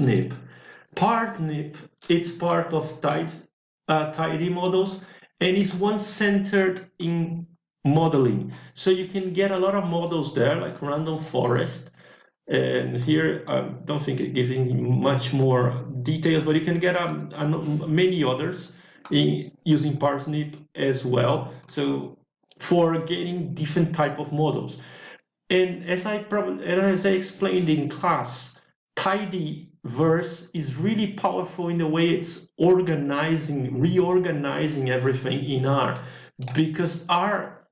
parsnip. Parsnip, it's part of Tidymodels, and is one centered in modeling. So you can get a lot of models there, like random forest. And here, I don't think it gives you much more details, but you can get many others using Parsnip as well. So for getting different type of models. And as I explained in class, Tidyverse is really powerful in the way it's reorganizing everything in R, because R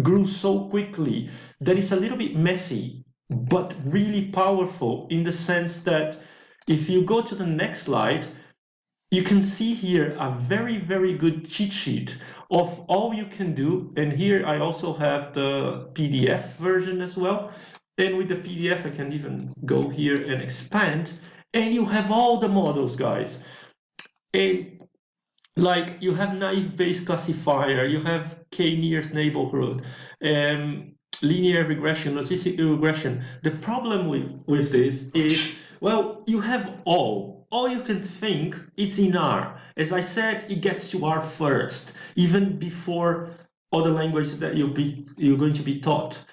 grew so quickly that it's a little bit messy, but really powerful in the sense that if you go to the next slide, you can see here a very, very good cheat sheet of all you can do. And here I also have the PDF version as well. And with the PDF, I can even go here and expand. And you have all the models, guys. And like you have naive Bayes classifier, you have k-nearest neighborhood, linear regression, logistic regression. The problem with this is, well, you have all you can think it's in R. As I said, it gets to R first, even before other languages that you're going to be taught.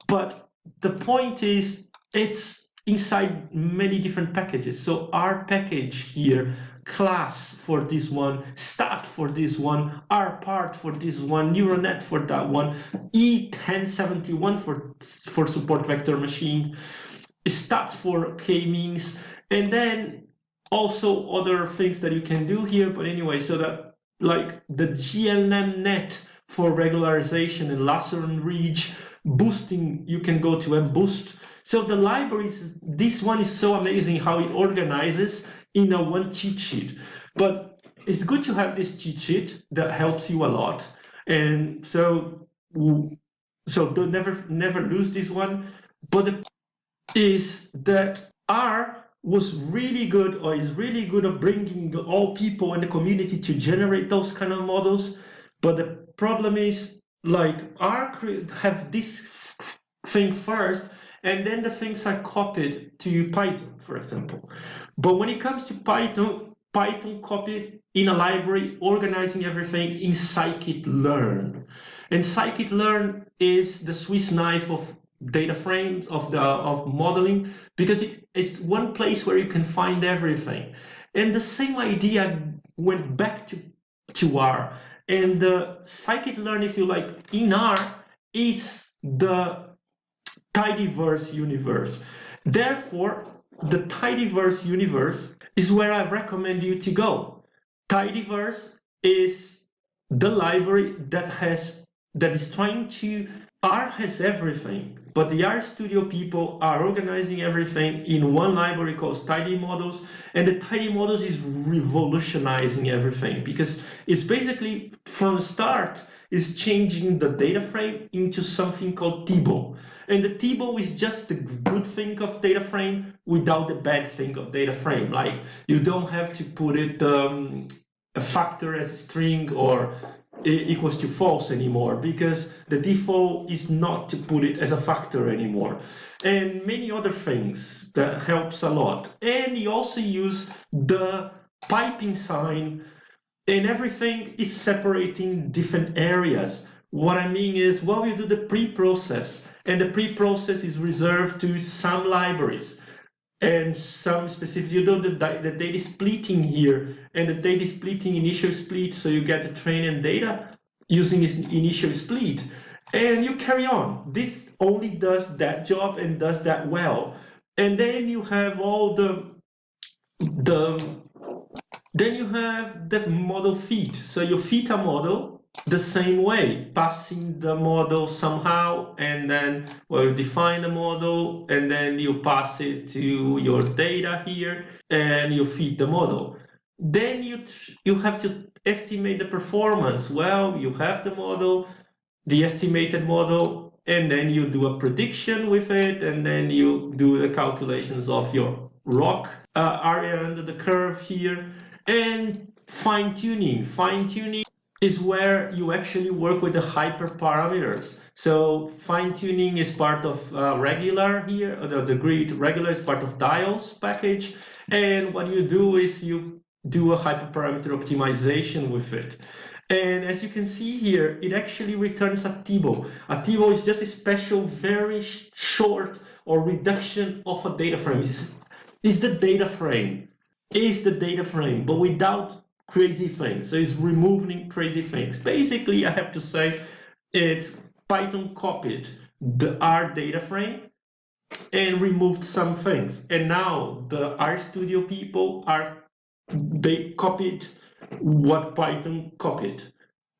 But the point is, it's inside many different packages. So R package here, class for this one, stat for this one, R part for this one, neural net for that one, E1071 for support vector machines, stats for k-means, and then also other things that you can do here. But anyway, so that like the GLM net for regularization and lasso and reach, boosting, you can go to mboost. So the libraries, this one is so amazing how it organizes in a one cheat sheet. But it's good to have this cheat sheet that helps you a lot. And so don't never lose this one. But the is that R was really good, or is really good at bringing all people in the community to generate those kind of models. But the problem is, like, R have this thing first, and then the things are copied to Python, for example. But when it comes to Python copied in a library, organizing everything in scikit-learn. And scikit-learn is the Swiss knife of data frames, of modeling, because it's one place where you can find everything. And the same idea went back to R. And the scikit-learn, if you like, in R is the Tidyverse universe. Therefore, the Tidyverse universe is where I recommend you to go. Tidyverse is the library that is trying to, R has everything, but the RStudio people are organizing everything in one library called Tidymodels, and the Tidymodels is revolutionizing everything, because it's basically, from the start, is changing the data frame into something called Tibble. And the Tibble is just the good thing of data frame without the bad thing of data frame. Like, you don't have to put it a factor as a string or equals to false anymore, because the default is not to put it as a factor anymore, and many other things that helps a lot. And you also use the piping sign, and everything is separating different areas. What I mean is, well, you do the pre-process, and the pre-process is reserved to some libraries and some specific, you do the data splitting here, and the data splitting initial split, so you get the training data using this initial split, and you carry on. This only does that job and does that well. And then you have all then you have the model fit. So you fit a model the same way, passing the model somehow, and then, well, you define the model, and then you pass it to your data here, and you feed the model. Then you have to estimate the performance. Well, you have the model, the estimated model, and then you do a prediction with it, and then you do the calculations of your rock area under the curve here, and fine-tuning. Fine-tuning is where you actually work with the hyperparameters. So fine tuning is part of regular here, the grid regular is part of dials package. And what you do is you do a hyperparameter optimization with it. And as you can see here, it actually returns a Tibo. A Tibo is just a special, very short or reduction of a data frame. Is the data frame. Is the data frame, but without crazy things. So it's removing crazy things. Basically, I have to say it's Python copied the R data frame and removed some things. And now the RStudio people they copied what Python copied,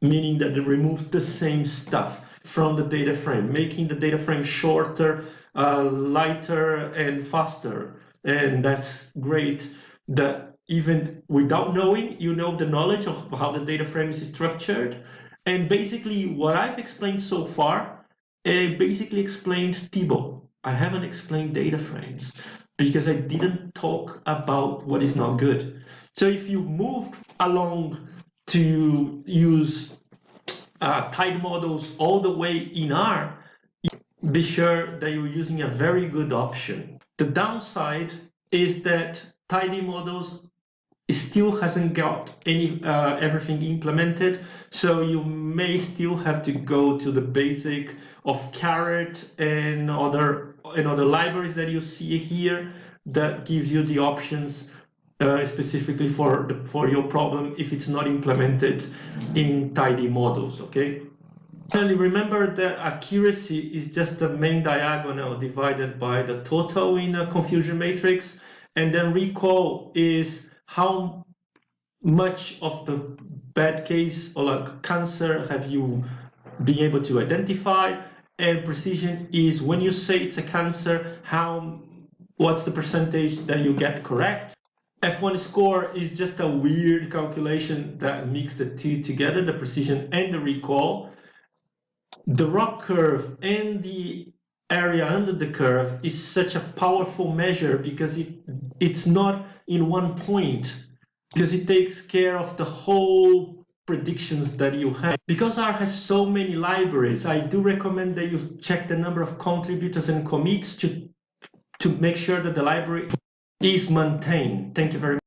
meaning that they removed the same stuff from the data frame, making the data frame shorter, lighter, and faster. And that's great that even without knowing, you know the knowledge of how the data frame is structured. And basically what I've explained so far, basically explained Tibo. I haven't explained data frames because I didn't talk about what is not good. So if you moved along to use Tidymodels all the way in R, be sure that you're using a very good option. The downside is that Tidymodels still hasn't got any everything implemented, so you may still have to go to the basic of caret and other libraries that you see here that gives you the options specifically for your problem if it's not implemented in Tidymodels. Okay. Finally, remember that accuracy is just the main diagonal divided by the total in a confusion matrix, and then recall is how much of the bad case or like cancer have you been able to identify, and precision is when you say it's a cancer, what's the percentage that you get correct. F1 score is just a weird calculation that mixes the two together, the precision and the recall. The ROC curve and the area under the curve is such a powerful measure because it's not in one point, because it takes care of the whole predictions that you have. Because R has so many libraries, I do recommend that you check the number of contributors and commits to make sure that the library is maintained. Thank you very much.